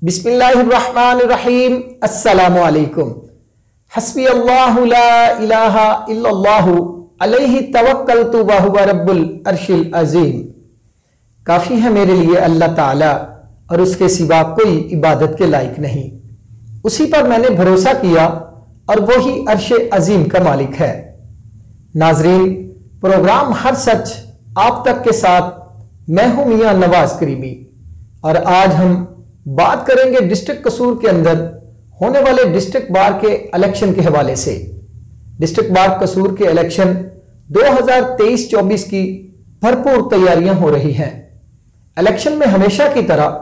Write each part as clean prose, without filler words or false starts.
बिस्मिल्लाहिर्रहमानिर्रहीम। अस्सलामु अलैकुम। हस्बी अल्लाहु ला इलाहा इल्लल्लाहु अलैहि तवक्कलतु व हुवा रब्बुल अर्शिल अजीम। काफी है मेरे लिए अल्लाह ताला और उसके सिवा कोई इबादत के लायक नहीं। उसी पर मैंने भरोसा किया और वही अर्शे अजीम का मालिक है। नाजरीन, प्रोग्राम हर सच आप तक के साथ मैं हूं मियां नवाज करीमी और आज हम बात करेंगे डिस्ट्रिक्ट कसूर के अंदर होने वाले डिस्ट्रिक्ट बार के इलेक्शन के हवाले से। डिस्ट्रिक्ट बार कसूर के इलेक्शन 2023-24 की भरपूर तैयारियां हो रही हैं। इलेक्शन में हमेशा की तरह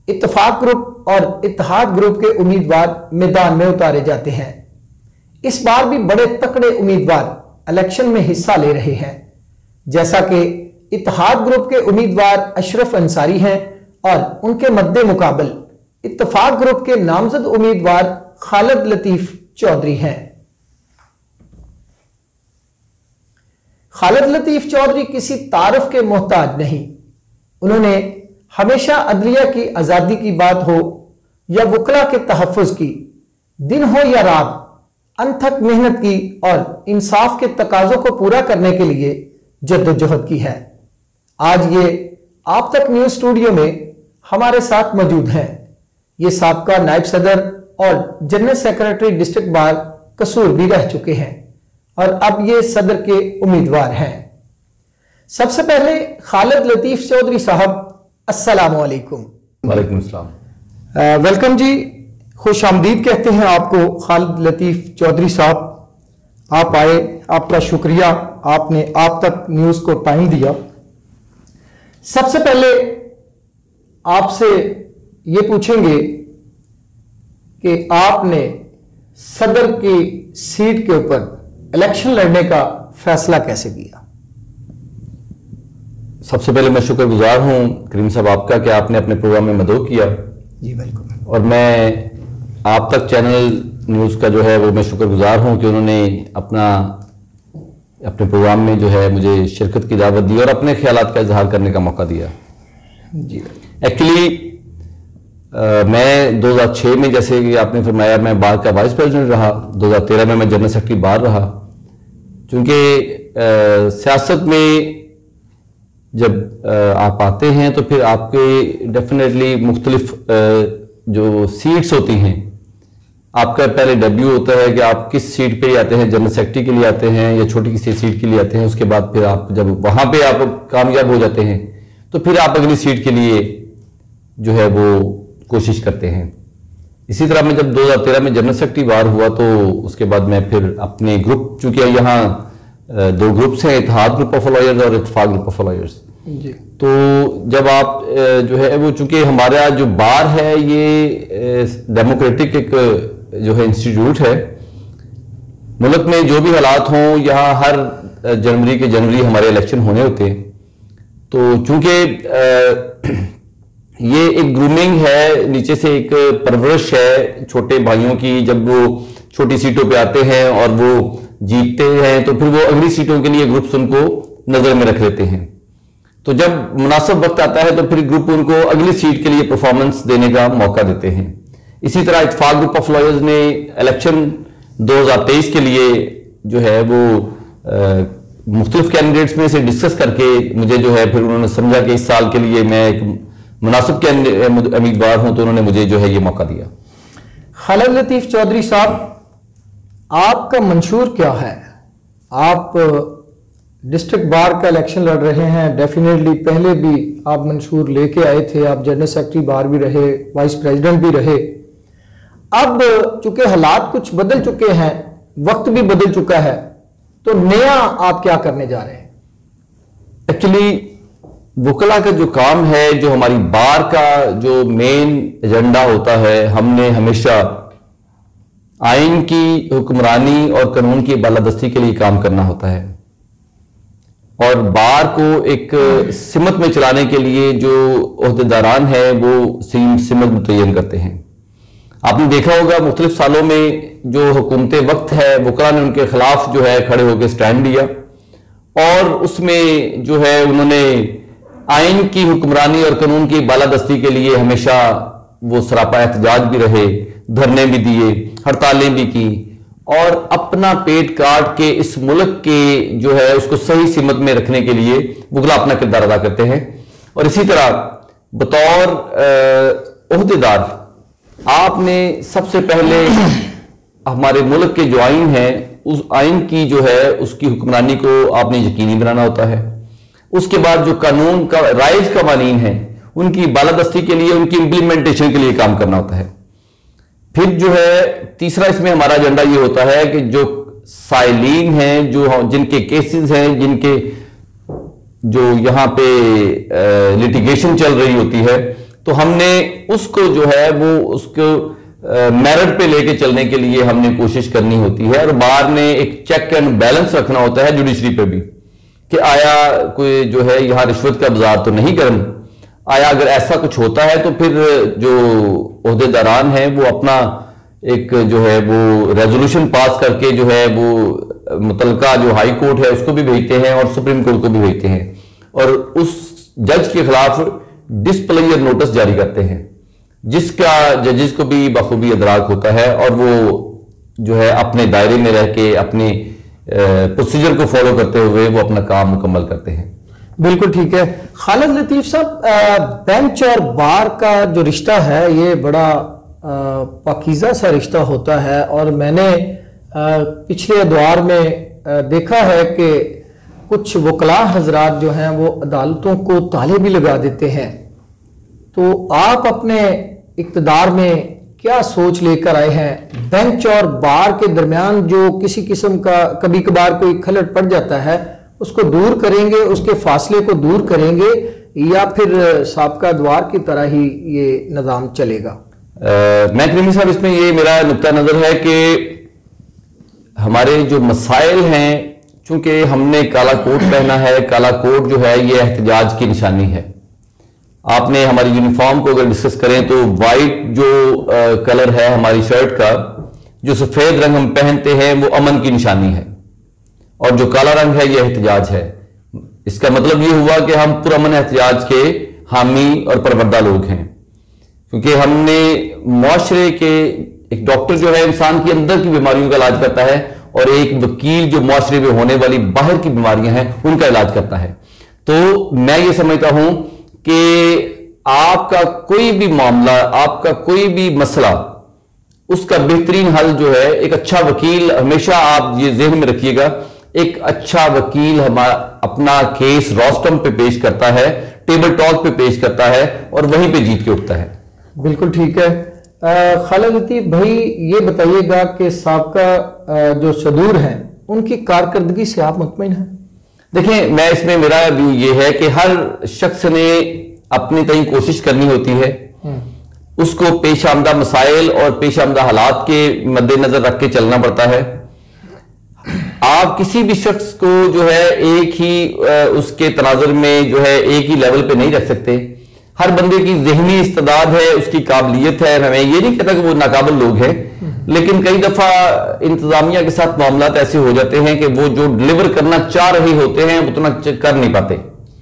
इत्तेफाक ग्रुप और इत्तेहाद ग्रुप के उम्मीदवार मैदान में उतारे जाते हैं। इस बार भी बड़े तकड़े उम्मीदवार इलेक्शन में हिस्सा ले रहे हैं, जैसा कि इत्तेहाद ग्रुप के उम्मीदवार अशरफ अंसारी हैं और उनके मद्दे मुकाबल इत्तेफाक ग्रुप के नामजद उम्मीदवार खालिद लतीफ चौधरी हैं। खालिद लतीफ चौधरी किसी तारुफ के मोहताज नहीं। उन्होंने हमेशा अदलिया की आजादी की बात हो या वकला के तहफ़्फ़ुज़ की, दिन हो या रात अनथक मेहनत की और इंसाफ के तकाजों को पूरा करने के लिए जद्दोजहद की है। आज ये आप तक न्यूज स्टूडियो में हमारे साथ मौजूद हैं। ये साबका नायब सदर और जनरल सेक्रेटरी डिस्ट्रिक्ट बार कसूर भी रह चुके हैं और अब ये सदर के उम्मीदवार हैं। सबसे पहले खालिद लतीफ चौधरी साहब, अस्सलामु अलैकुम। वालेकुम अस्सलाम। वेलकम जी, खुश आमदीद कहते हैं आपको खालिद लतीफ चौधरी साहब। आप आए, आपका शुक्रिया, आपने आप तक न्यूज को टाइम दिया। सबसे पहले आपसे ये पूछेंगे कि आपने सदर की सीट के ऊपर इलेक्शन लड़ने का फैसला कैसे किया? सबसे पहले मैं शुक्रगुजार हूं करीम साहब आपका कि आपने अपने प्रोग्राम में मदद किया। जी बिल्कुल। और मैं आप तक चैनल न्यूज़ का जो है वो मैं शुक्रगुजार हूं कि उन्होंने अपने प्रोग्राम में जो है मुझे शिरकत की दावत दी और अपने ख्यालात का इजहार करने का मौका दिया। जी एक्चुअली मैं 2006 में, जैसे कि आपने फरमाया, मैं बार का वाइस प्रेसिडेंट रहा। 2013 में मैं जनरल सेक्रेटरी बार रहा। चूंकि सियासत में जब आप आते हैं तो फिर आपके डेफिनेटली मुख्तलिफ जो सीट्स होती हैं, आपका पहले डेब्यू होता है कि आप किस सीट पे आते हैं, जनरल सेक्रेटरी के लिए आते हैं या छोटी किसी सीट के लिए आते हैं। उसके बाद फिर आप जब वहां पे आप कामयाब हो जाते हैं तो फिर आप अगली सीट के लिए जो है वो कोशिश करते हैं। इसी तरह मैं जब 2013 में जनरल सेक्रेटरी बार हुआ तो उसके बाद मैं फिर अपने ग्रुप, चूंकि यहाँ दो ग्रुप्स हैं, इत्तेहाद ग्रुप ऑफ लॉयर्स और इत्तेफाक ग्रुप ऑफ लॉयर्स। तो जब आप जो है वो, चूंकि हमारा जो बार है ये डेमोक्रेटिक एक जो है इंस्टीट्यूट है, मुल्क में जो भी हालात हों यहाँ हर जनवरी के जनवरी हमारे इलेक्शन होने होते हैं। तो चूंकि ये एक ग्रूमिंग है, नीचे से एक परवरिश है छोटे भाइयों की। जब वो छोटी सीटों पे आते हैं और वो जीतते हैं तो फिर वो अगली सीटों के लिए ग्रुप्स उनको नजर में रख लेते हैं। तो जब मुनासिब वक्त आता है तो फिर ग्रुप उनको अगली सीट के लिए परफॉर्मेंस देने का मौका देते हैं। इसी तरह इत्तेफाक ग्रुप ऑफ लॉयर्स ने इलेक्शन 2023 के लिए जो है वो मुख्तलिफ कैंडिडेट्स में से डिस्कस करके मुझे जो है फिर उन्होंने समझा कि इस साल के लिए मैं एक मुनासिब उम्मीदवार हूं, तो उन्होंने मुझे जो है ये मौका दिया। खालिद लतीफ चौधरी साहब, आपका मंशूर क्या है? आप डिस्ट्रिक्ट बार का इलेक्शन लड़ रहे हैं। डेफिनेटली पहले भी आप मंशूर लेके आए थे, आप जनरल सेक्रेटरी बार भी रहे, वाइस प्रेसिडेंट भी रहे। अब चूंकि हालात कुछ बदल चुके हैं, वक्त भी बदल चुका है, तो नया आप क्या करने जा रहे हैं? एक्चुअली वकला का जो काम है, जो हमारी बार का जो मेन एजेंडा होता है, हमने हमेशा आइन की हुक्मरानी और कानून की बालादस्ती के लिए काम करना होता है और बार को एक सिमत में चलाने के लिए जो ओहदेदारान है वो सिमत मुतय्यन करते हैं। आपने देखा होगा मुख्तलिफ सालों में जो हुकूमत वक्त है, वकला ने उनके खिलाफ जो है खड़े होकर स्टैंड लिया और उसमें जो है उन्होंने आइन की हुक्मरानी और कानून की बालादस्ती के लिए हमेशा वो सरापा एहतजाज भी रहे, धरने भी दिए, हड़तालें भी की और अपना पेट काट के इस मुल्क के जो है उसको सही सिमत में रखने के लिए मुगला अपना किरदार अदा करते हैं। और इसी तरह बतौर ओहदेदार आपने सबसे पहले हमारे मुल्क के जो आइन है उस आइन की जो है उसकी हुक्मरानी को आपने यकीनी बनाना होता है। उसके बाद जो कानून का राइज कवानीन है उनकी बालादस्ती के लिए, उनकी इंप्लीमेंटेशन के लिए काम करना होता है। फिर जो है तीसरा इसमें हमारा एजेंडा ये होता है कि जो साइलीन हैं, जो जिनके केसेस हैं, जिनके जो यहां पे लिटिगेशन चल रही होती है, तो हमने उसको जो है वो उसको मेरिट पे लेके चलने के लिए हमने कोशिश करनी होती है। और बाहर में एक चेक एंड बैलेंस रखना होता है जुडिशरी पे भी कि आया कोई जो है यहां रिश्वत का बाजार तो नहीं करना, आया अगर ऐसा कुछ होता है तो फिर जो ओहदेदारान हैं वो अपना एक जो है वो रेजोल्यूशन पास करके जो है वो मुतलका जो हाई कोर्ट है उसको भी भेजते हैं और सुप्रीम कोर्ट को भी भेजते हैं और उस जज के खिलाफ डिसप्लेयर नोटिस जारी करते हैं, जिसका जजेस को भी बखूबी अदराक होता है और वो जो है अपने दायरे में रह के अपने प्रोसीजर को फॉलो करते हुए वो अपना काम मुकम्मल करते हैं। बिल्कुल ठीक है। खालिद लतीफ साहब, बेंच और बार का जो रिश्ता है ये बड़ा पाकीज़ा सा रिश्ता होता है और मैंने पिछले दौर में देखा है कि कुछ वकला हजरात जो हैं वो अदालतों को ताले भी लगा देते हैं। तो आप अपने इक़्तिदार में क्या सोच लेकर आए हैं? बेंच और बार के दरमियान जो किसी किस्म का कभी कभार कोई खलट पड़ जाता है उसको दूर करेंगे, उसके फासले को दूर करेंगे या फिर साबका द्वार की तरह ही ये निज़ाम चलेगा? मैं करीमी साहब इसमें ये मेरा नुक्ता नज़र है कि हमारे जो मसाइल हैं, चूंकि हमने काला कोट पहना है, काला कोट जो है ये एहतजाज की निशानी है। आपने हमारी यूनिफॉर्म को अगर डिस्कस करें तो वाइट जो कलर है हमारी शर्ट का, जो सफेद रंग हम पहनते हैं वो अमन की निशानी है और जो काला रंग है ये एहतजाज है। इसका मतलब ये हुआ कि हम पुरअमन एहतजाज के हामी और परवरदा लोग हैं, क्योंकि हमने मुआशरे के एक डॉक्टर जो है इंसान के अंदर की बीमारियों का इलाज करता है और एक वकील जो मुआशरे में होने वाली बाहर की बीमारियां हैं उनका इलाज करता है। तो मैं ये समझता हूं कि आपका कोई भी मामला, आपका कोई भी मसला, उसका बेहतरीन हल जो है एक अच्छा वकील, हमेशा आप ये ज़हन में रखिएगा, एक अच्छा वकील हमारा अपना केस रोस्टम पे पेश करता है, टेबल टॉक पे पेश करता है और वहीं पे जीत के उठता है। बिल्कुल ठीक है। खालिद लतीफ भाई, ये बताइएगा कि साबका जो सदूर हैं उनकी कारकर्दगी से आप मुतमईन हैं? देखें, मैं इसमें मेरा व्यू ये है कि हर शख्स ने अपनी तय कोशिश करनी होती है, उसको पेश आमदा मसाइल और पेश आमदा हालात के मद्देनजर रख के चलना पड़ता है। आप किसी भी शख्स को जो है एक ही उसके तनाजुर में जो है एक ही लेवल पे नहीं रख सकते। हर बंदे की ज़हनी इस्तेदाद है, उसकी काबिलियत है। मैं ये नहीं कहता कि वो नाकाबिल लोग हैं, लेकिन कई दफा इंतजामिया के साथ मामलात ऐसे हो जाते हैं कि वो जो डिलीवर करना चाह रहे होते हैं उतना कर नहीं पाते।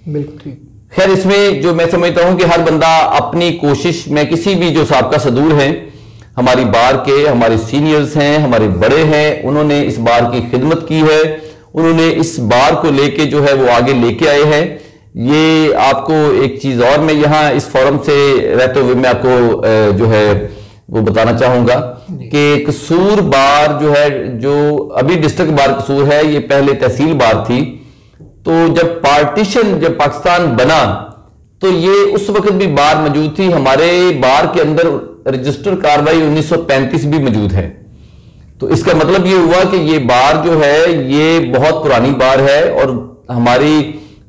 बिल्कुल ठीक। खैर, इसमें जो मैं समझता हूं कि हर बंदा अपनी कोशिश में, किसी भी जो साबका सदूर हैं हमारी बार के, हमारे सीनियर्स हैं, हमारे बड़े हैं, उन्होंने इस बार की खिदमत की है, उन्होंने इस बार को लेके जो है वो आगे लेके आए हैं। ये आपको एक चीज और मैं यहाँ इस फोरम से रहते हुए मैं आपको जो है वो बताना चाहूंगा कि कसूर बार जो है, जो अभी डिस्ट्रिक्ट बार कसूर है, ये पहले तहसील बार थी। तो जब जब पाकिस्तान बना तो ये उस वक्त भी बार मौजूद थी। हमारे बार के अंदर रजिस्टर कार्रवाई 1935 भी मौजूद है। तो इसका मतलब ये हुआ कि ये बार जो है ये बहुत पुरानी बार है और हमारी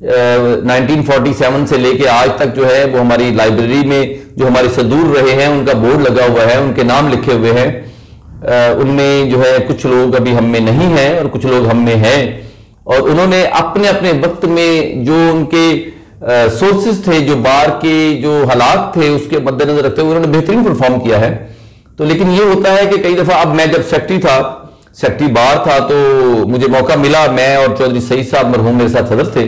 1947 से लेके आज तक जो है वो हमारी लाइब्रेरी में जो हमारे सदूर रहे हैं उनका बोर्ड लगा हुआ है, उनके नाम लिखे हुए हैं। उनमें जो है कुछ लोग अभी हम में नहीं हैं और कुछ लोग हम में हैं, और उन्होंने अपने अपने वक्त में जो उनके सोर्सेज थे, जो बार के जो हालात थे उसके मद्देनजर रखते हुए उन्होंने बेहतरीन परफॉर्म किया है। तो लेकिन ये होता है कि कई दफा, अब मैं जब सेक्रेटरी बार था तो मुझे मौका मिला, मैं और चौधरी सईद साहब मरहूम मेरे साथ सदर थे,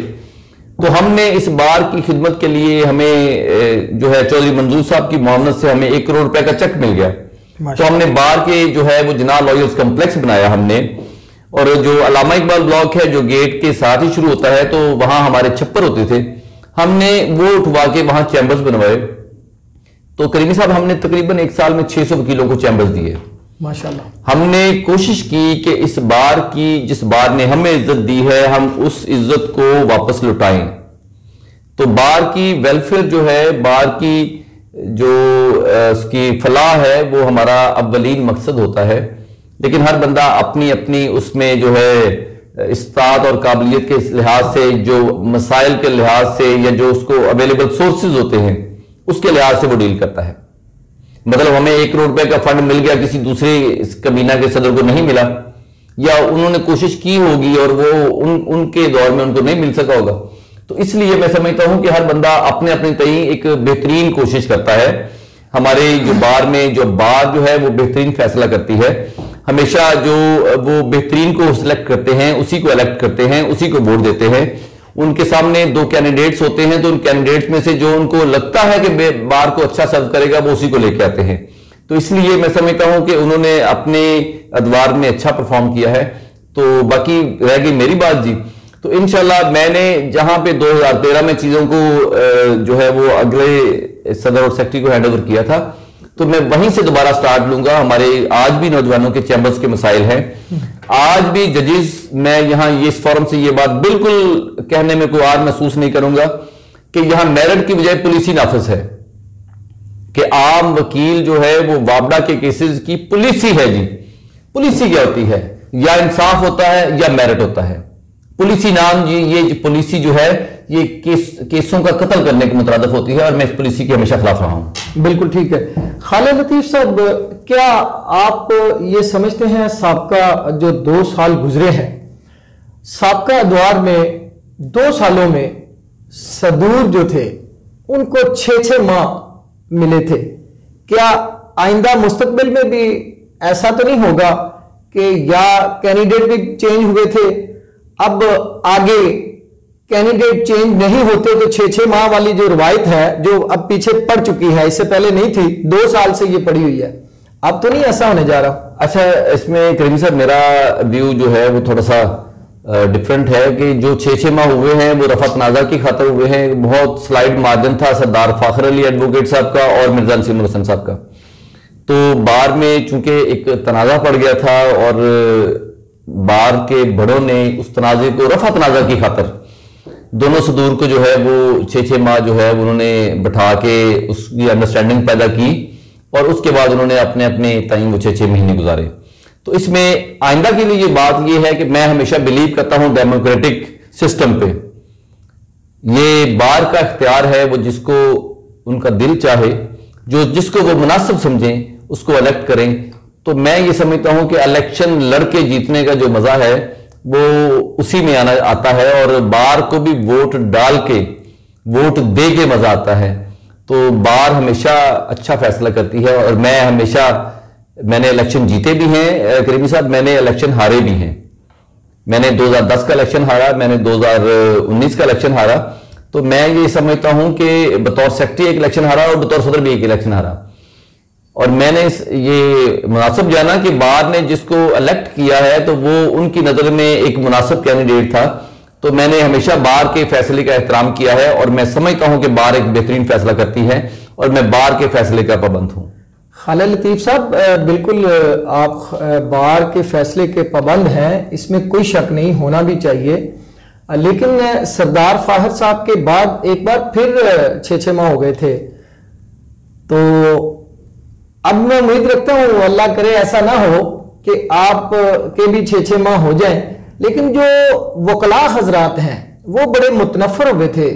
तो हमने इस बार की खिदमत के लिए हमें जो है चौधरी मंजूर साहब की मामलत से हमें 1 करोड़ रुपए का चेक मिल गया। तो हमने बार के जो है वो जिना लॉयर्स कॉम्प्लेक्स बनाया हमने, और जो अल्लामा इकबाल ब्लॉक है जो गेट के साथ ही शुरू होता है, तो वहां हमारे छप्पर होते थे, हमने वो उठवा के वहां चैम्बर्स बनवाए। तो करीमी साहब हमने तकरीबन 1 साल में 600 वकीलों को चैम्बर्स दिए माशाल्लाह। हमने कोशिश की कि इस बार की जिस बार ने हमें इज्जत दी है हम उस इज्जत को वापस लौटाएं। तो बार की वेलफेयर जो है, बार की जो उसकी फलाह है वो हमारा अव्वलीन मकसद होता है। लेकिन हर बंदा अपनी अपनी उसमें जो है इस्तात और काबिलियत के लिहाज से, जो मसाइल के लिहाज से, या जो उसको अवेलेबल सोर्सेज होते हैं उसके लिहाज से वो डील करता है। मतलब हमें 1 करोड़ रुपए का फंड मिल गया, किसी दूसरे कबीना के सदर को नहीं मिला, या उन्होंने कोशिश की होगी और वो उनके दौर में उनको नहीं मिल सका होगा। तो इसलिए मैं समझता हूं कि हर बंदा अपने अपने तय एक बेहतरीन कोशिश करता है। हमारे जो बार में जो बार जो है वो बेहतरीन फैसला करती है। हमेशा जो वो बेहतरीन को सिलेक्ट करते हैं, उसी को इलेक्ट करते हैं, उसी को वोट देते हैं। उनके सामने 2 कैंडिडेट्स होते हैं, तो उन कैंडिडेट्स में से जो उनको लगता है कि बार को अच्छा सर्व करेगा वो उसी को लेके आते हैं। तो इसलिए मैं समझता हूं कि उन्होंने अपने अदवार में अच्छा परफॉर्म किया है। तो बाकी रह गई मेरी बात जी। तो इंशाल्लाह मैंने जहां पे 2013 में चीजों को जो है वो अगले सदर और सेक्रेटरी को हैंड ओवर किया था, तो मैं वहीं से दोबारा स्टार्ट लूंगा। हमारे आज भी नौजवानों के चैम्बर्स के मसाइल हैं, आज भी जजेस, मैं यहां ये इस फोरम से ये बात बिल्कुल कहने में कोई आर महसूस नहीं करूंगा कि यहां मेरिट की बजाय पुलिसी नाफिज है, कि आम वकील जो है वो वाबडा के केसेस की पुलिसी है जी। पुलिसी क्या होती है? या इंसाफ होता है या मेरिट होता है। पुलिसी नाम जी, ये पुलिसी जो है ये केसों का कत्ल करने के मुतरादिफ होती है, और मैं इस पुलिसी के हमेशा खिलाफ रहा हूं। बिल्कुल ठीक है। खालिद लतीफ साहब, क्या आप ये समझते हैं साबका जो 2 साल गुजरे हैं, साबका अदवार में 2 सालों में सदूर जो थे उनको 6-6 माह मिले थे, क्या आइंदा मुस्तकबिल में भी ऐसा तो नहीं होगा कि या कैंडिडेट भी चेंज हुए थे, अब आगे कैंडिडेट चेंज नहीं होते तो 6-6 माह वाली जो रवायत है जो अब पीछे पड़ चुकी है, इससे पहले नहीं थी, 2 साल से ये पड़ी हुई है, अब तो नहीं ऐसा होने जा रहा? अच्छा, इसमें करीम साहब मेरा व्यू जो है वो थोड़ा सा डिफरेंट है कि जो 6-6 माह हुए हैं वो रफा तनाजा की खातर हुए हैं। बहुत स्लाइड मार्जिन था सरदार फाखर अली एडवोकेट साहब का और मिर्जा नसीम हसन साहब का। तो बार में चूंकि एक तनाजा पड़ गया था और बार के बड़ों ने उस तनाजे को रफा तनाजा की खातर दोनों सदूर को जो है वो 6-6 माह जो है उन्होंने बैठा के उसकी अंडरस्टैंडिंग पैदा की, और उसके बाद उन्होंने अपने अपने टाइम वो 6-6 महीने गुजारे। तो इसमें आइंदा के लिए ये बात ये है कि मैं हमेशा बिलीव करता हूं डेमोक्रेटिक सिस्टम पे। ये बार का इख्तियार है, वो जिसको उनका दिल चाहे, जो जिसको वो मुनासिब समझें उसको इलेक्ट करें। तो मैं ये समझता हूं कि इलेक्शन लड़के जीतने का जो मजा है वो उसी में आता है, और बार को भी वोट डाल के, वोट दे के मजा आता है। तो बार हमेशा अच्छा फैसला करती है, और मैं हमेशा, मैंने इलेक्शन जीते भी हैं करीमी साहब, मैंने इलेक्शन हारे भी हैं। मैंने 2010 का इलेक्शन हारा, मैंने 2019 का इलेक्शन हारा। तो मैं ये समझता हूं कि बतौर सेक्रेटरी एक इलेक्शन हारा और बतौर सदर भी एक इलेक्शन हारा, और मैंने ये मुनासिब जाना कि बार ने जिसको इलेक्ट किया है तो वो उनकी नजर में एक मुनासिब कैंडिडेट था। तो मैंने हमेशा बार के फैसले का एहतराम किया है, और मैं समझता हूं कि बार एक बेहतरीन फैसला करती है, और मैं बार के फैसले का पाबंद हूं। खालिद लतीफ साहब, बिल्कुल आप बार के फैसले के पाबंद हैं, इसमें कोई शक नहीं, होना भी चाहिए। लेकिन सरदार फाखर साहब के बाद एक बार फिर 6-6 माह हो गए थे, तो अब मैं उम्मीद रखता हूं अल्लाह करे ऐसा ना हो कि आप के भी 6-6 माह हो जाएं। लेकिन जो वकला हजरात हैं वो बड़े मुतनफर हुए थे,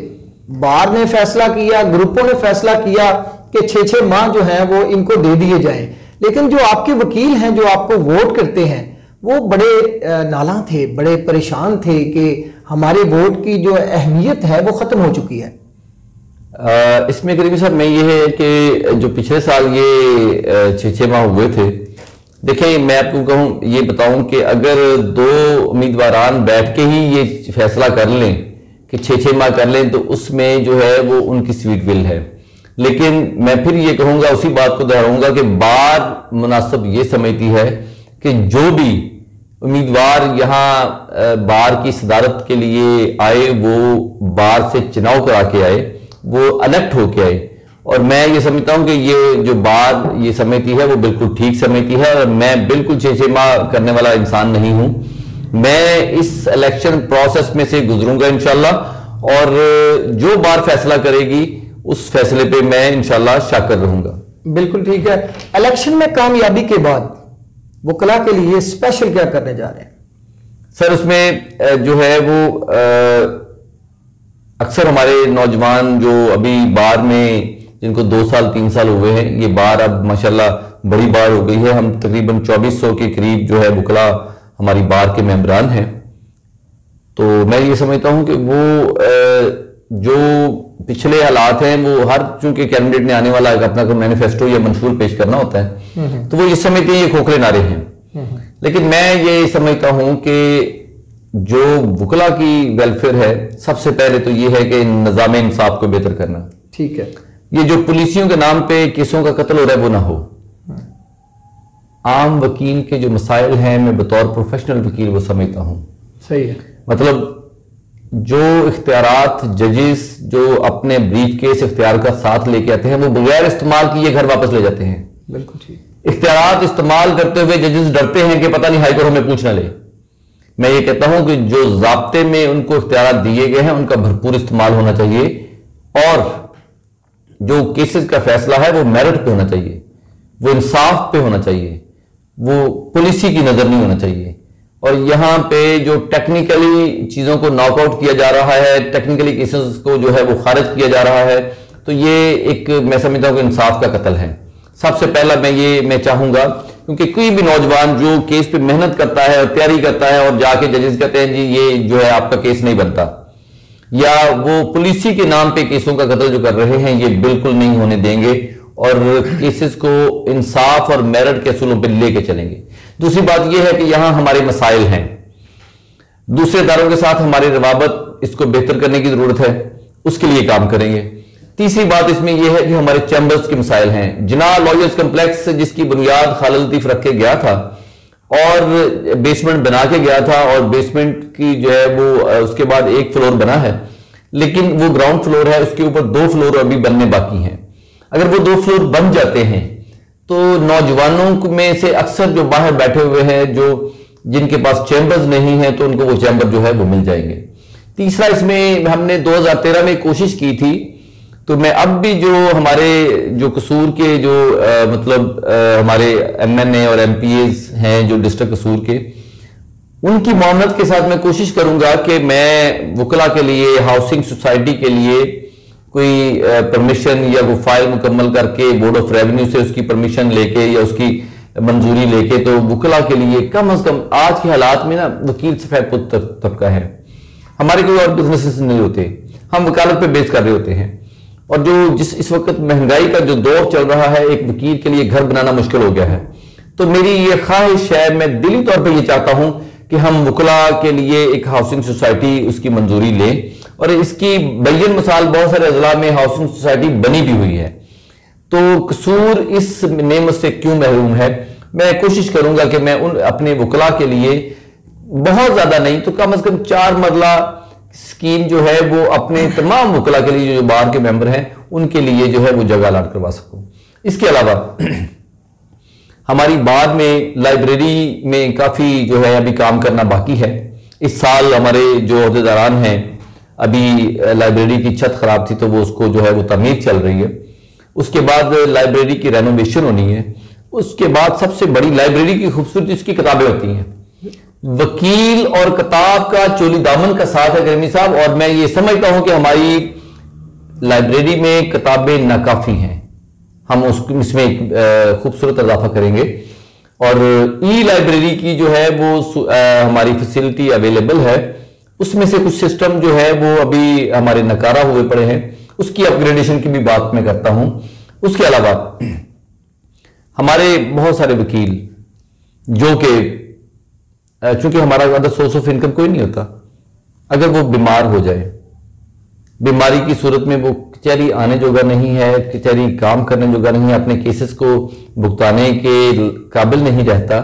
बार ने फैसला किया, ग्रुपों ने फैसला किया कि 6-6 माह जो है वो इनको दे दिए जाएं। लेकिन जो आपके वकील हैं जो आपको वोट करते हैं वो बड़े नाला थे, बड़े परेशान थे कि हमारे वोट की जो अहमियत है वो खत्म हो चुकी है। इसमें करीबी साहब मैं ये है कि जो पिछले साल ये 6-6 माह हुए थे, देखिए मैं आपको कहूं, ये बताऊं कि अगर 2 उम्मीदवारान बैठ के ही ये फैसला कर लें कि 6-6 माह कर लें, तो उसमें जो है वो उनकी स्वीट विल है। लेकिन मैं फिर ये कहूंगा, उसी बात को दोहराऊंगा कि बार मुनासिब ये समझती है कि जो भी उम्मीदवार यहाँ बार की सदारत के लिए आए वो बार से चुनाव करा के आए, वो इलेक्ट होके आए। और मैं ये समझता हूं कि ये जो बार ये समझती है वो बिल्कुल ठीक समझती है, और मैं बिल्कुल 6-6 माह करने वाला इंसान नहीं हूं। मैं इस इलेक्शन प्रोसेस में से गुजरूंगा इंशाल्लाह, और जो बार फैसला करेगी उस फैसले पे मैं इंशाल्लाह शाकर रहूंगा। बिल्कुल ठीक है। इलेक्शन में कामयाबी के बाद वकला के लिए स्पेशल क्या करने जा रहे हैं? सर उसमें जो है वो अक्सर हमारे नौजवान जो अभी बार में जिनको 2 साल 3 साल हुए हैं, ये बार अब माशाल्लाह बड़ी बार हो गई है। हम तकरीबन 2400 के करीब जो है वकला हमारी बार के मेंबरान हैं। तो मैं ये समझता हूं कि वो जो पिछले हालात हैं वो हर, चूंकि कैंडिडेट ने आने वाला अपना मैनिफेस्टो या मंशूर पेश करना होता है, तो वो ये समझते हैं ये खोखले नारे हैं। लेकिन मैं ये समझता हूं कि जो वकला की वेलफेयर है, सबसे पहले तो ये है कि निजाम इंसाफ को बेहतर करना। ठीक है। ये जो पुलिसियों के नाम पे केसों का कत्ल हो रहा है वो ना हो। आम वकील के जो मसाइल हैं, मैं बतौर प्रोफेशनल वकील वो समझता हूं। सही है। मतलब जो इख्तियारात जजेस जो अपने ब्रीफ केस इख्तियार का साथ लेके आते हैं, वो बगैर इस्तेमाल किए घर वापस ले जाते हैं। बिल्कुल ठीक। इख्तियारात इस्तेमाल करते हुए जजेस डरते हैं कि पता नहीं हाईकोर्ट हमें पूछ ना ले। मैं ये कहता हूं कि जो ज़ाब्ते में उनको इख्तियारात दिए गए हैं उनका भरपूर इस्तेमाल होना चाहिए, और जो केसेस का फैसला है वो मेरिट पे होना चाहिए, वो इंसाफ पे होना चाहिए, वो पुलिसी की नजर नहीं होना चाहिए। और यहां पे जो टेक्निकली चीजों को नॉकआउट किया जा रहा है, टेक्निकली केसेस को जो है वो खारिज किया जा रहा है, तो ये एक, मैं समझता हूं कि इंसाफ का कत्ल है। सबसे पहला मैं चाहूंगा, क्योंकि कोई भी नौजवान जो केस पे मेहनत करता है और तैयारी करता है और जाके जजेस कहते हैं जी ये जो है आपका केस नहीं बनता, या वो पुलिसी के नाम पे केसों का कत्ल जो कर रहे हैं, ये बिल्कुल नहीं होने देंगे और केसेस को इंसाफ और मेरिट के असूलों पे लेके चलेंगे। दूसरी बात यह है कि यहां हमारे मसाइल हैं, दूसरे इदारों के साथ हमारी रवाबत, इसको बेहतर करने की जरूरत है, उसके लिए काम करेंगे। तीसरी बात इसमें यह है कि हमारे चैम्बर्स के मसाइल हैं। जिनाह लॉयर्स कम्प्लेक्स जिसकी बुनियाद खालिद लतीफ रख के गया था और बेसमेंट बना के गया था, और बेसमेंट की जो है वो उसके बाद 1 फ्लोर बना है, लेकिन वो ग्राउंड फ्लोर है, उसके ऊपर 2 फ्लोर अभी बनने बाकी हैं। अगर वो 2 फ्लोर बन जाते हैं तो नौजवानों में से अक्सर जो बाहर बैठे हुए हैं, जो जिनके पास चैम्बर्स नहीं है, तो उनको वो चैम्बर जो है वो मिल जाएंगे। तीसरा, इसमें हमने 2013 में कोशिश की थी, तो मैं अब भी जो हमारे जो कसूर के जो हमारे MNA और MPAs हैं जो डिस्ट्रिक्ट कसूर के, उनकी मामलत के साथ मैं कोशिश करूंगा कि मैं वकला के लिए, हाउसिंग सोसाइटी के लिए कोई परमिशन या वो फाइल मुकम्मल करके बोर्ड ऑफ रेवेन्यू से उसकी परमिशन लेके या उसकी मंजूरी लेके, तो वकला के लिए कम से कम आज के हालात में ना वकील सफेद पुत्र तबका है, हमारे कोई और बिजनेसेस नहीं होते, हम वकालत पे बेस कर रहे होते हैं। और जो इस वक्त महंगाई का जो दौर चल रहा है, एक वकील के लिए घर बनाना मुश्किल हो गया है। तो मेरी ये ख्वाहिश है, मैं दिली तौर पे ये चाहता हूं कि हम वकला के लिए एक हाउसिंग सोसाइटी उसकी मंजूरी लें, और इसकी बैयन मिसाल बहुत सारे अजला में हाउसिंग सोसाइटी बनी भी हुई है। तो कसूर इस नेमत से क्यों महरूम है? मैं कोशिश करूंगा कि मैं उन अपने वकला के लिए बहुत ज्यादा नहीं तो कम से कम 4 मरला स्कीम जो है वो अपने तमाम वकला के लिए जो बार के मेंबर हैं उनके लिए जो है वो जगह अलाट करवा सकूं। इसके अलावा हमारी बार में लाइब्रेरी में काफी जो है अभी काम करना बाकी है। इस साल हमारे जो अहदेदारान हैं, अभी लाइब्रेरी की छत खराब थी तो वो उसको जो है वो तमीर चल रही है, उसके बाद लाइब्रेरी की रेनोवेशन होनी है, उसके बाद सबसे बड़ी लाइब्रेरी की खूबसूरती उसकी किताबें होती हैं। वकील और किताब का चोली दामन का साथ है करीमी साहब, और मैं ये समझता हूं कि हमारी लाइब्रेरी में किताबें नाकाफी हैं, हम इसमें खूबसूरत इजाफा करेंगे। और ई लाइब्रेरी की जो है वो हमारी फैसिलिटी अवेलेबल है, उसमें से कुछ सिस्टम जो है वो अभी हमारे नकारा हुए पड़े हैं, उसकी अपग्रेडेशन की भी बात मैं करता हूं। उसके अलावा हमारे बहुत सारे वकील जो कि चूंकि हमारा अदर सोर्स ऑफ इनकम कोई नहीं होता, अगर वो बीमार हो जाए बीमारी की सूरत में वो कचहरी आने जोगा नहीं है, कचहरी काम करने जोगा नहीं है, अपने केसेस को भुगताने के काबिल नहीं रहता,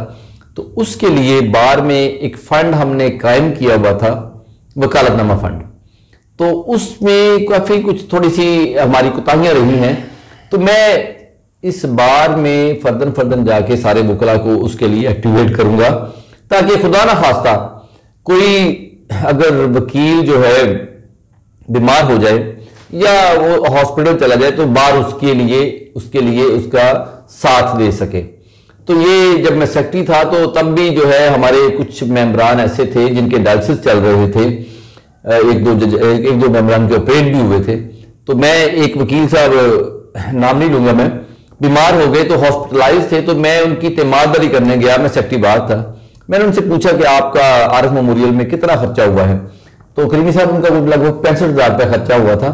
तो उसके लिए बार में एक फंड हमने कायम किया हुआ था, वकालतनामा फंड। तो उसमें काफ़ी कुछ थोड़ी सी हमारी कोताहियाँ रही हैं, तो मैं इस बार में फर्दन जाके सारे वकला को उसके लिए एक्टिवेट करूंगा, ताकि खुदा ना खास्ता कोई अगर वकील जो है बीमार हो जाए या वो हॉस्पिटल चला जाए तो बार उसके लिए उसका साथ दे सके। तो ये जब मैं सेक्रेटरी था तो तब भी जो है हमारे कुछ मेंबरान ऐसे थे जिनके डायलिसिस चल रहे थे, एक दो मेंबरान के ऑपरेट भी हुए थे। तो मैं एक वकील साहब, नाम नहीं लूंगा मैं, बीमार हो गए तो हॉस्पिटलाइज थे, तो मैं उनकी तीमारदारी करने गया, मैं सेक्रेटरी बार था। मैंने उनसे पूछा कि आपका आरएफ मेमोरियल में कितना खर्चा हुआ है, तो करीमी साहब उनका लगभग 65,000 रुपया खर्चा हुआ था।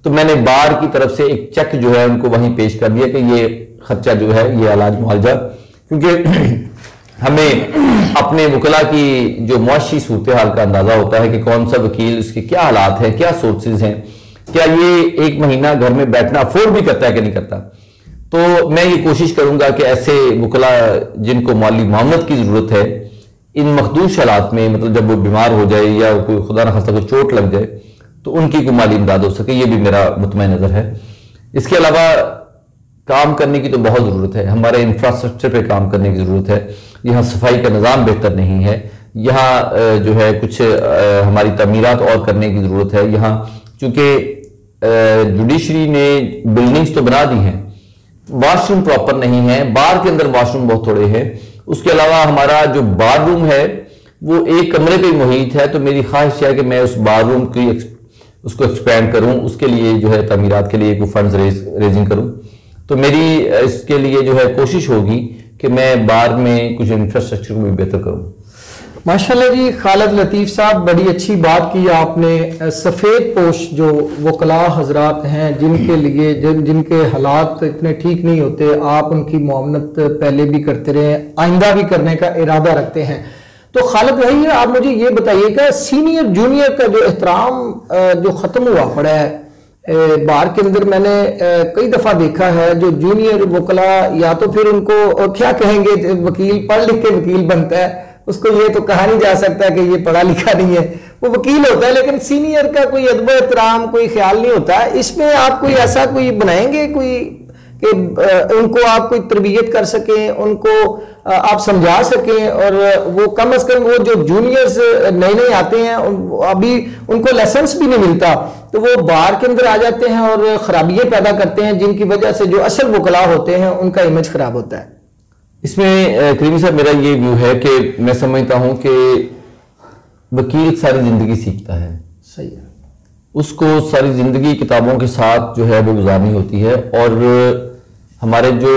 तो मैंने बार की तरफ से एक चेक जो है उनको वहीं पेश कर दिया कि ये खर्चा जो है ये इलाज मुआवजा, क्योंकि हमें अपने वकला की जो मुआशी सूरत हाल का अंदाजा होता है कि कौन सा वकील, उसके क्या हालात हैं, क्या सोर्सेज हैं, क्या ये एक महीना घर में बैठना अफोर्ड भी करता है कि नहीं करता। तो मैं ये कोशिश करूंगा कि ऐसे वकला जिनको माली मामलत की जरूरत है, इन मखदूश हालात में, मतलब जब वो बीमार हो जाए या कोई खुदा न खास्ता कोई चोट लग जाए, तो उनकी कोई माली इमदाद हो सके, ये भी मेरा मुतमईन नज़र है। इसके अलावा काम करने की तो बहुत ज़रूरत है, हमारे इंफ्रास्ट्रक्चर पे काम करने की ज़रूरत है। यहाँ सफाई का निज़ाम बेहतर नहीं है, यहाँ जो है कुछ हमारी तमीरात और करने की ज़रूरत है। यहाँ चूँकि जुडिशरी ने बिल्डिंग्स तो बना दी हैं, वॉशरूम प्रॉपर नहीं है, बार के अंदर वॉशरूम बहुत थोड़े हैं। उसके अलावा हमारा जो बार रूम है वो एक कमरे पे मुहित है, तो मेरी ख्वाहिश है कि मैं उस बार रूम की उसको एक्सपेंड करूं, उसके लिए जो है तमीरात के लिए कोई फंड्स रेजिंग करूं। तो मेरी इसके लिए जो है कोशिश होगी कि मैं बार में कुछ इंफ्रास्ट्रक्चर को भी बेहतर करूं। माशाल्लाह जी, खालिद लतीफ़ साहब, बड़ी अच्छी बात की आपने। सफ़ेद पोश जो वकला हजरात हैं जिनके लिए जिनके हालात इतने ठीक नहीं होते, आप उनकी मुआवनत पहले भी करते रहे, आइंदा भी करने का इरादा रखते हैं। तो खालिद भाई, आप मुझे ये बताइएगा, सीनियर जूनियर का जो एहतराम जो ख़त्म हुआ पड़ा है बार के अंदर, मैंने कई दफ़ा देखा है जो जूनियर वकला, या तो फिर उनको क्या कहेंगे, वकील पढ़ लिख के वकील बनता है, उसको ये तो कहा नहीं जा सकता कि ये पढ़ा लिखा नहीं है, वो वकील होता है, लेकिन सीनियर का कोई अदब एहतराम, कोई ख्याल नहीं होता। इसमें आप कोई ऐसा कोई बनाएंगे कोई कि उनको आप कोई तरबियत कर सकें, उनको आप समझा सकें, और वो कम अज कम वो जो जूनियर्स नए आते हैं अभी उनको लाइसेंस भी नहीं मिलता, तो वो बार के अंदर आ जाते हैं और खराबियां पैदा करते हैं, जिनकी वजह से जो असल वकला होते हैं उनका इमेज खराब होता है। इसमें करीमी साहब मेरा ये व्यू है कि मैं समझता हूं कि वकील सारी जिंदगी सीखता है। सही है। उसको सारी जिंदगी किताबों के साथ जो है वो गुजारनी होती है, और हमारे जो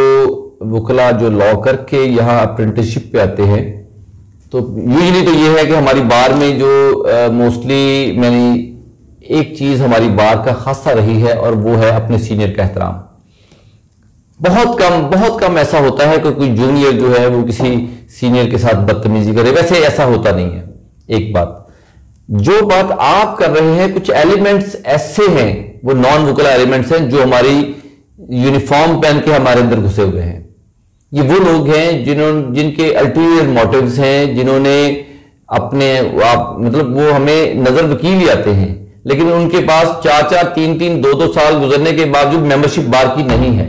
वकला जो लॉ करके यहाँ अप्रेंटिसशिप पे आते हैं, तो यूजली तो ये है कि हमारी बार में जो मोस्टली मैंने एक चीज़ हमारी बार का खासा रही है, और वो है अपने सीनियर का एहतराम। बहुत कम ऐसा होता है कि कोई जूनियर जो है वो किसी सीनियर के साथ बदतमीजी करे, वैसे ऐसा होता नहीं है। एक बात, जो बात आप कर रहे हैं, कुछ एलिमेंट्स ऐसे हैं, वो नॉन वोकल एलिमेंट्स हैं जो हमारी यूनिफॉर्म पहन के हमारे अंदर घुसे हुए हैं। ये वो लोग हैं जिनके अल्टीरियर मोटिव्स हैं, जिन्होंने अपने मतलब वो हमें नजर वकील ही आते हैं, लेकिन उनके पास 4-4, 3-3, 2-2 साल गुजरने के बावजूद मेंबरशिप बार की नहीं है।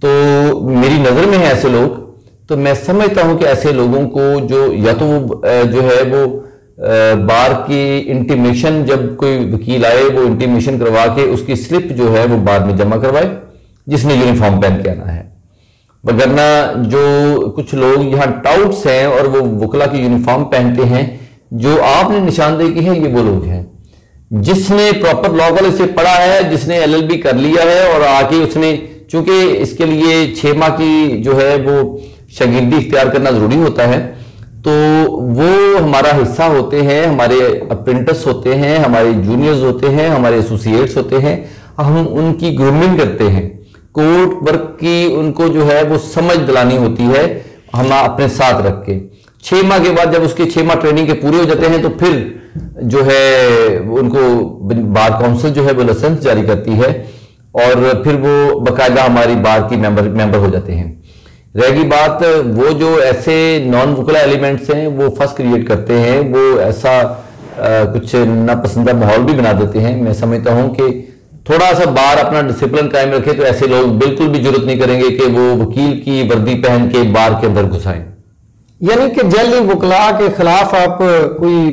तो मेरी नजर में है ऐसे लोग, तो मैं समझता हूं कि ऐसे लोगों को जो या तो वो जो है वो बार की इंटीमेशन, जब कोई वकील आए वो इंटीमेशन करवा के उसकी स्लिप जो है वो बार में जमा करवाए, जिसने यूनिफॉर्म पहन के आना है। वगरना जो कुछ लोग यहाँ टाउट्स हैं और वो वकला की यूनिफॉर्म पहनते हैं, जो आपने निशानदेही की है, ये वो लोग हैं जिसने प्रॉपर लॉ कॉलेज से पढ़ा है, जिसने LLB कर लिया है, और आके उसने, चूंकि इसके लिए 6 माह की जो है वो शागिर्दी इख्तियार करना जरूरी होता है, तो वो हमारा हिस्सा होते हैं, हमारे अप्रेंटिस होते हैं, हमारे जूनियर्स होते हैं, हमारे एसोसिएट्स होते हैं। हम उनकी ग्रूमिंग करते हैं, कोर्ट वर्क की उनको जो है वो समझ दिलानी होती है, हम अपने साथ रख के। 6 माह के बाद जब उसके 6 माह ट्रेनिंग के पूरे हो जाते हैं, तो फिर जो है उनको बार काउंसिल जो है वो लाइसेंस जारी करती है और फिर वो बाकायदा हमारी बार की मेंबर हो जाते हैं। रहेगी बात वो जो ऐसे नॉन वुकला एलिमेंट्स हैं वो फर्स्ट क्रिएट करते हैं, वो ऐसा कुछ नापसंदा माहौल भी बना देते हैं। मैं समझता हूं कि थोड़ा सा बार अपना डिसिप्लिन कायम रखे तो ऐसे लोग बिल्कुल भी जरूरत नहीं करेंगे कि वो वकील की वर्दी पहन के बार के अंदर घुसाएं। यानी कि जाली वकला के खिलाफ आप कोई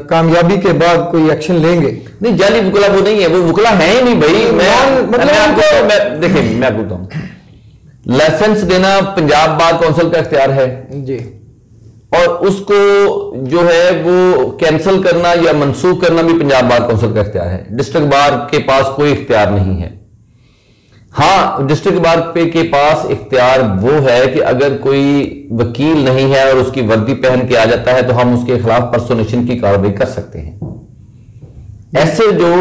कामयाबी के बाद कोई एक्शन लेंगे? नहीं, जाली वकला वो नहीं है, वो वकला है ही नहीं भाई। मैं देखिए मैं बोलता हूं, लाइसेंस देना पंजाब बार काउंसिल का इख्तियार है जी, और उसको जो है वो कैंसिल करना या मनसूख करना भी पंजाब बार काउंसिल का इख्तियार है। डिस्ट्रिक्ट बार के पास कोई इख्तियार नहीं है। हाँ, डिस्ट्रिक्ट बार के पास इख्तियार वो है कि अगर कोई वकील नहीं है और उसकी वर्दी पहन के आ जाता है तो हम उसके खिलाफ पर्सोनेशन की कार्रवाई कर सकते हैं। ऐसे जो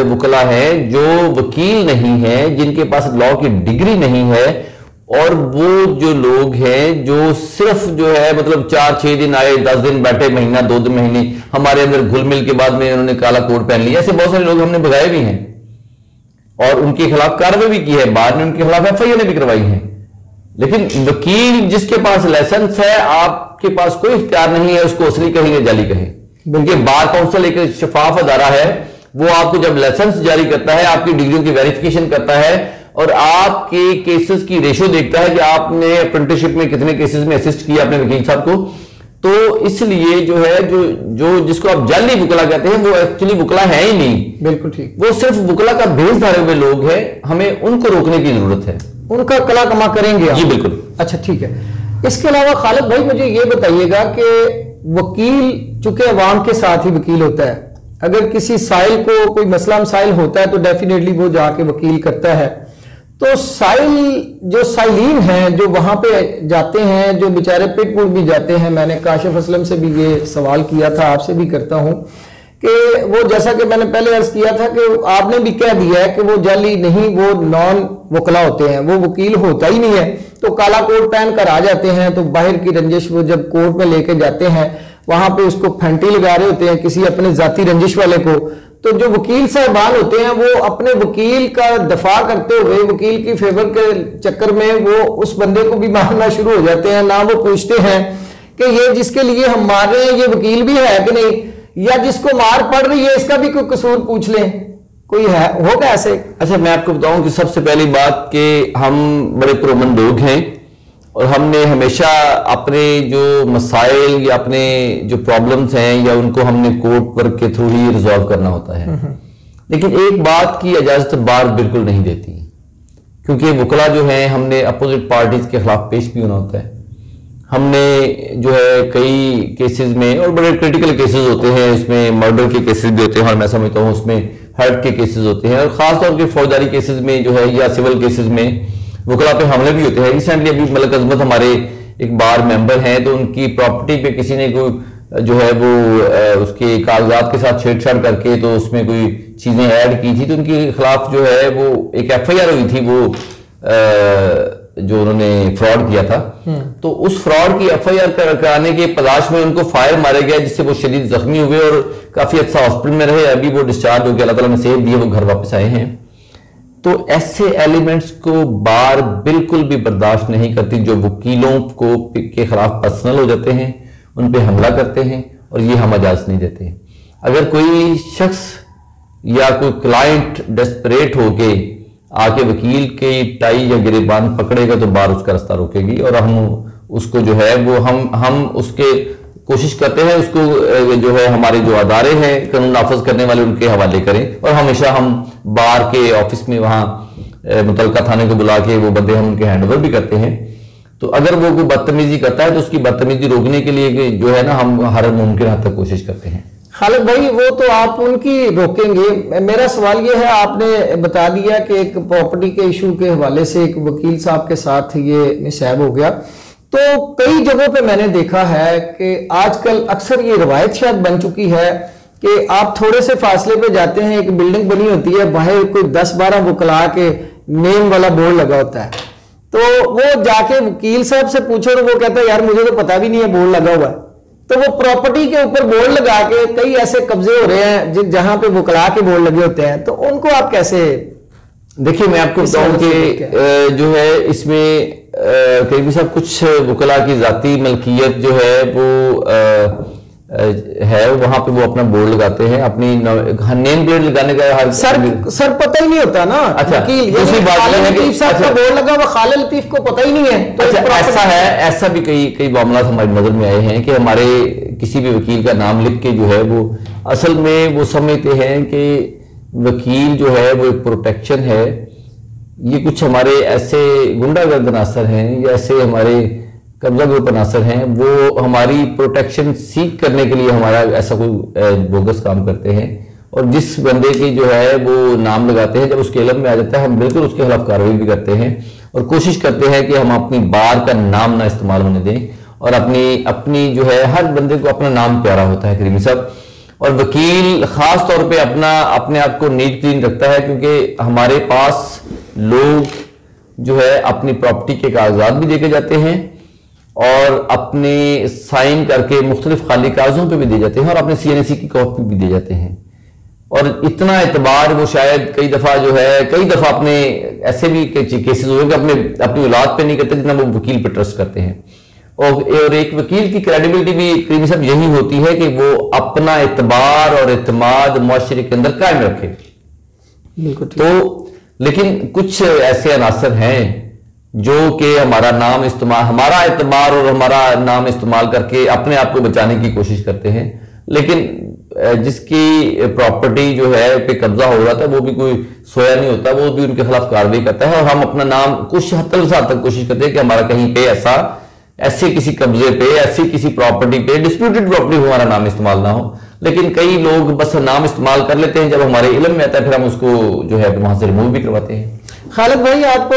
वकला हैं जो वकील नहीं है, जिनके पास लॉ की डिग्री नहीं है, और वो जो लोग हैं जो सिर्फ जो है मतलब 4-6 दिन आए, 10 दिन बैठे, महीना 2 महीने हमारे अंदर घुल मिल के बाद में उन्होंने काला कोट पहन लिया, ऐसे बहुत सारे लोग हमने भगाए भी हैं और उनके खिलाफ कार्रवाई भी की है, बाद में उनके खिलाफ FIR भी करवाई है। लेकिन वकील जिसके पास लाइसेंस है, आपके पास कोई इख्तियार नहीं है उसको असली कहेंगे जाली कहें, क्योंकि बार काउंसिल एक शफाफ अदारा है। वो आपको जब लाइसेंस जारी करता है, आपकी डिग्रियों की वेरिफिकेशन करता है और आपके केसेस की रेशो देखता है कि आपने अप्रेंटिसशिप में कितने केसेस में असिस्ट किया अपने वकील साहब को। तो इसलिए जो है जो जिसको आप जाली वकला कहते हैं वो एक्चुअली वकला है ही नहीं। बिल्कुल ठीक, वो सिर्फ वकला का भेष धारे हुए लोग हैं, हमें उनको रोकने की जरूरत है। उनका कला कमा करेंगे आप? जी बिल्कुल। अच्छा ठीक है। इसके अलावा खालिद भाई मुझे ये बताइएगा कि वकील चूंकि अवाम के साथ ही वकील होता है, अगर किसी साइल को कोई मसला मसाइल होता है तो डेफिनेटली वो जाके वकील करता है। तो साइल जो साइलीन हैं जो वहां पे जाते हैं, जो बेचारे पिटपुट भी जाते हैं, मैंने काशिफ असलम से भी ये सवाल किया था, आपसे भी करता हूं कि वो जैसा कि मैंने पहले अर्ज किया था कि आपने भी कह दिया है कि वो जाली नहीं, वो नॉन वकला होते हैं, वो वकील होता ही नहीं है, तो काला कोट पहन कर आ जाते हैं। तो बाहर की रंजिश वो जब कोर्ट में लेके जाते हैं वहां पे उसको फंटी लगा रहे होते हैं किसी अपने जाती रंजिश वाले को। तो जो वकील साहबान होते हैं वो अपने वकील का दफा करते हुए वकील की फेवर के चक्कर में वो उस बंदे को भी मारना शुरू हो जाते हैं। ना वो पूछते हैं कि ये जिसके लिए हम मार रहे हैं ये वकील भी है कि नहीं, या जिसको मार पड़ रही है इसका भी कोई कसूर पूछ लें, कोई है होगा ऐसे? अच्छा, मैं आपको बताऊं कि सबसे पहली बात कि हम बड़े पुरअमन लोग हैं और हमने हमेशा अपने जो मसाइल या अपने जो प्रॉब्लम्स हैं या उनको हमने कोर्ट वर्क के थ्रू ही रिजॉल्व करना होता है। लेकिन एक बात की इजाजत बार बिल्कुल नहीं देती, क्योंकि वकला जो है हमने अपोजिट पार्टीज के खिलाफ पेश भी होना होता है। हमने जो है कई केसेस में, और बड़े क्रिटिकल केसेस होते हैं, इसमें मर्डर के केसेस भी होते हैं और मैं समझता हूँ उसमें हर्ट के केसेस होते हैं, और खासतौर के फौजदारी केसेस में जो है या सिविल केसेस में वकला पे हमले भी होते हैं। रिसेंटली अभी मलक अजमत हमारे एक बार मेंबर हैं, तो उनकी प्रॉपर्टी पे किसी ने कोई जो है वो उसके कागजात के साथ छेड़छाड़ करके तो उसमें कोई चीजें ऐड की थी, तो उनके खिलाफ जो है वो एक FIR हुई थी, वो जो उन्होंने फ्रॉड किया था। तो उस फ्रॉड की FIR कराने के तलाश में उनको फायर मारे गए, जिससे वो शदीद जख्मी हुए और काफी अच्छा हॉस्पिटल में रहे। अभी वो डिस्चार्ज हो गया, अल्लाह ताला ने सेहत दी है, वो घर वापस आए हैं। तो ऐसे एलिमेंट्स को बार बिल्कुल भी बर्दाश्त नहीं करती जो वकीलों को के खिलाफ पर्सनल हो जाते हैं, उन पे हमला करते हैं, और ये हम इजाजत नहीं देते। अगर कोई शख्स या कोई क्लाइंट डेस्परेट होके आके वकील के टाई या गिरेबान पकड़ेगा तो बार उसका रास्ता रोकेगी, और हम उसको जो है वो हम उसके कोशिश करते हैं उसको जो है हमारे जो अदारे हैं कानून नाफज करने वाले उनके हवाले करें, और हमेशा हम बार के ऑफिस में वहां मुतलका थाने को बुला के वो बंदे हम उनके हैंडओवर भी करते हैं। तो अगर वो कोई बदतमीजी करता है तो उसकी बदतमीजी रोकने के लिए जो है ना हम हर मुमकिन हद तक कोशिश करते हैं। खालिद भाई वो तो आप उनकी रोकेंगे, मेरा सवाल ये है, आपने बता दिया कि एक प्रॉपर्टी के इशू के हवाले से एक वकील साहब के साथ ये मिसहैब हो गया, तो कई जगहों पे मैंने देखा है कि आजकल अक्सर ये रवायत शायद बन चुकी है कि आप थोड़े से फासले पे जाते हैं, एक बिल्डिंग बनी होती है, बाहर कोई 10-12 वकला के नेम वाला बोर्ड लगा होता है, तो वो जाके वकील साहब से पूछो तो वो कहता है यार मुझे तो पता भी नहीं है बोर्ड लगा हुआ है, तो वो प्रॉपर्टी के ऊपर बोर्ड लगा के कई ऐसे कब्जे हो रहे हैं जहां पे वकला के बोर्ड लगे होते हैं, तो उनको आप कैसे? देखिए मैं आपको बताऊं कि जो है इसमें कई भी सब कुछ वकला की जाती मलकियत जो है वो है, वहां पे वो अपना बोर्ड लगाते हैं, अपनी नेम प्लेट लगाने का सर पता ही नहीं होता ना। अच्छा, दूसरी बात यह है कि साहब का बोर्ड लगा हुआ खालिद लतीफ को पता ही नहीं है। तो अच्छा, ऐसा है, ऐसा भी कई मामला हमारी नजर में आए हैं कि हमारे किसी भी वकील का नाम लिख के जो है वो असल में वो समझते हैं कि वकील जो है वो एक प्रोटेक्शन है। ये कुछ हमारे ऐसे गुंडागर्द अनासर हैं या ऐसे हमारे कब्जा ग्रुप अनासर हैं, वो हमारी प्रोटेक्शन सीख करने के लिए हमारा ऐसा कोई बोगस काम करते हैं, और जिस बंदे की जो है वो नाम लगाते हैं, जब उसके इल्म में आ जाता है हम बिल्कुल उसके खिलाफ कार्रवाई भी करते हैं और कोशिश करते हैं कि हम अपनी बार का नाम ना इस्तेमाल होने दें, और अपनी जो है हर बंदे को अपना नाम प्यारा होता है करीमी साहब। और वकील खास तौर पे अपने आप को नीट क्लीन रखता है, क्योंकि हमारे पास लोग जो है अपनी प्रॉपर्टी के कागजात भी देके जाते हैं और अपने साइन करके मुख्तलिफ खाली कागजों पे भी दे जाते हैं और अपने CNC की कॉपी भी दे जाते हैं। और इतना एतबार वो शायद कई दफा अपने ऐसे भी केसेस हुए कि अपनी औलाद पे नहीं करते जितना वो वकील पे ट्रस्ट करते हैं। और एक वकील की क्रेडिबिलिटी भी करीमी साहब यही होती है कि वो अपना एतबार और एतमाद मुआशरे के अंदर कायम रखे। तो लेकिन कुछ ऐसे अनासर हैं जो कि हमारा नाम इस्तेमाल, हमारा एतबार और हमारा नाम इस्तेमाल करके अपने आप को बचाने की कोशिश करते हैं, लेकिन जिसकी प्रॉपर्टी जो है पे कब्जा हो रहा था वो भी कोई सोया नहीं होता, वो भी उनके खिलाफ कार्रवाई करता है। और हम अपना नाम कुछ हद तक कोशिश करते हैं कि हमारा कहीं पे ऐसे किसी कब्जे पे, ऐसी किसी प्रॉपर्टी पे, डिस्प्यूटेड प्रॉपर्टी हमारा नाम इस्तेमाल ना हो। लेकिन कई लोग बस नाम इस्तेमाल कर लेते हैं, जब हमारे इल्म में आता है फिर हम उसको जो है वहां से रिमूव भी करवाते हैं। खालिद भाई, आप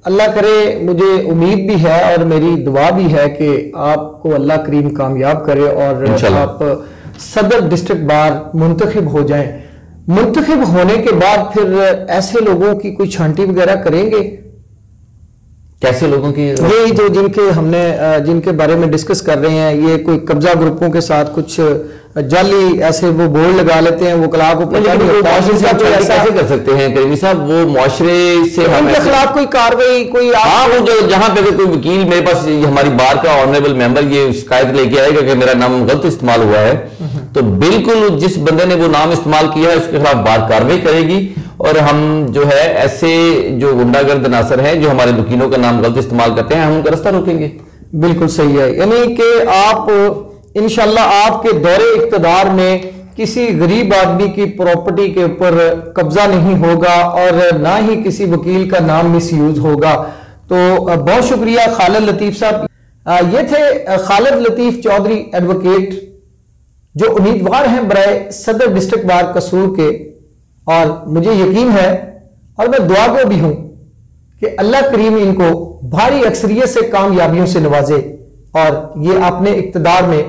अल्लाह करे, मुझे उम्मीद भी है और मेरी दुआ भी है कि आपको अल्लाह करीम कामयाब करे और आप सदर डिस्ट्रिक्ट बार मुंतखब हो जाएं। मुंतखब होने के बाद फिर ऐसे लोगों की कोई छांटी वगैरह करेंगे? कैसे लोगों की? यही जो जिनके बारे में डिस्कस कर रहे हैं, ये कोई कब्जा ग्रुपों के साथ कुछ जाली ऐसे वो बोर्ड लगा लेते हैं, वो कला को पता नहीं होता, कैसे कर सकते हैं करीमी साहब? वो मुआशरे से उनके खिलाफ कोई कार्रवाई वो जो जहां पे कोई वकील मेरे पास हमारी बार का ऑनरेबल मेंबर ये शिकायत लेके आएगा कि मेरा नाम गलत इस्तेमाल हुआ है, तो बिल्कुल जिस बंदे ने वो नाम इस्तेमाल किया है उसके खिलाफ बार कार्रवाई करेगी। और हम जो है ऐसे जो गुंडागर्द अनासर हैं जो हमारे वकीलों का नाम गलत इस्तेमाल करते हैं, हम उनका रास्ता रोकेंगे। बिल्कुल सही है, यानी कि आप इंशाल्लाह आपके दौरे इक्तदार में किसी गरीब आदमी की प्रॉपर्टी के ऊपर कब्जा नहीं होगा और ना ही किसी वकील का नाम मिसयूज होगा। तो बहुत शुक्रिया खालिद लतीफ साहब। ये थे खालिद लतीफ चौधरी एडवोकेट, जो उम्मीदवार हैं बराए सदर डिस्ट्रिक्ट बार कसूर के, और मुझे यकीन है और मैं दुआ को भी हूं कि अल्लाह करीम इनको भारी अक्सरियत से कामयाबियों से नवाजे और ये अपने इक्तदार में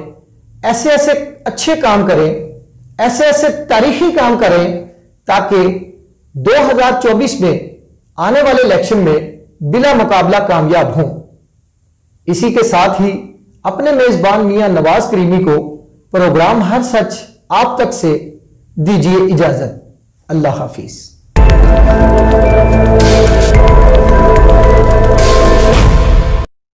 ऐसे ऐसे अच्छे काम करें, ऐसे ऐसे तारीखी काम करें, ताकि 2024 में आने वाले इलेक्शन में बिला मुकाबला कामयाब हों। इसी के साथ ही अपने मेजबान मियां नवाज करीमी को प्रोग्राम हर सच आप तक से दीजिए इजाजत। अल्लाह हाफिज।